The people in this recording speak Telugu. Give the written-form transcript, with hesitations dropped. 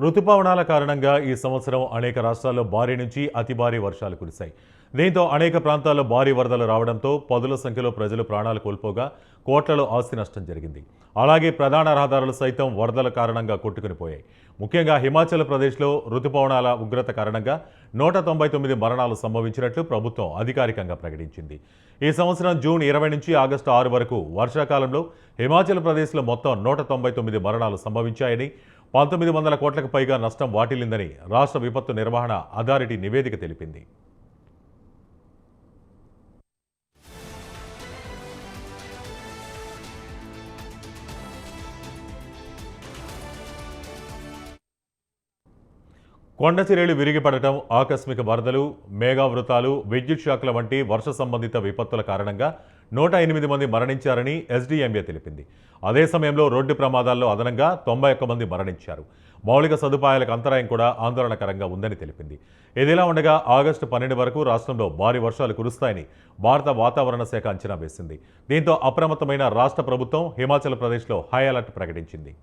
రుతుపవనాల కారణంగా ఈ సంవత్సరం అనేక రాష్ట్రాల్లో భారీ నుంచి అతి భారీ వర్షాలు కురిశాయి. దీంతో అనేక ప్రాంతాల్లో భారీ వరదలు రావడంతో పదుల సంఖ్యలో ప్రజలు ప్రాణాలు కోల్పోగా కోట్లలో ఆస్తి నష్టం జరిగింది. అలాగే ప్రధాన రహదారులు సైతం వరదల కారణంగా కొట్టుకునిపోయాయి. ముఖ్యంగా హిమాచల్ ప్రదేశ్లో రుతుపవనాల ఉగ్రత కారణంగా 199 మరణాలు సంభవించినట్లు ప్రభుత్వం అధికారికంగా ప్రకటించింది. ఈ సంవత్సరం జూన్ 20 నుంచి ఆగస్టు 6 వరకు వర్షాకాలంలో హిమాచల్ ప్రదేశ్లో మొత్తం 199 మరణాలు సంభవించాయని, 1900 కోట్లకు పైగా నష్టం వాటిల్లిందని రాష్ట్ర విపత్తు నిర్వహణ అథారిటీ నివేదిక తెలిపింది. కొండ చర్యలు విరిగిపడటం, ఆకస్మిక వరదలు, మేఘావృతాలు, విద్యుత్ షాకుల వంటి వర్ష సంబంధిత విపత్తుల కారణంగా 108 మంది మరణించారని ఎస్డీఎంఏ తెలిపింది. అదే సమయంలో రోడ్డు ప్రమాదాల్లో అదనంగా 91 మంది మరణించారు. మౌలిక సదుపాయాలకు అంతరాయం కూడా ఆందోళనకరంగా ఉందని తెలిపింది. ఇదిలా ఉండగా ఆగస్టు 12 వరకు రాష్ట్రంలో భారీ వర్షాలు కురుస్తాయని భారత వాతావరణ శాఖ అంచనా వేసింది. దీంతో అప్రమత్తమైన రాష్ట్ర ప్రభుత్వం హిమాచల్ ప్రదేశ్లో హై అలర్ట్ ప్రకటించింది.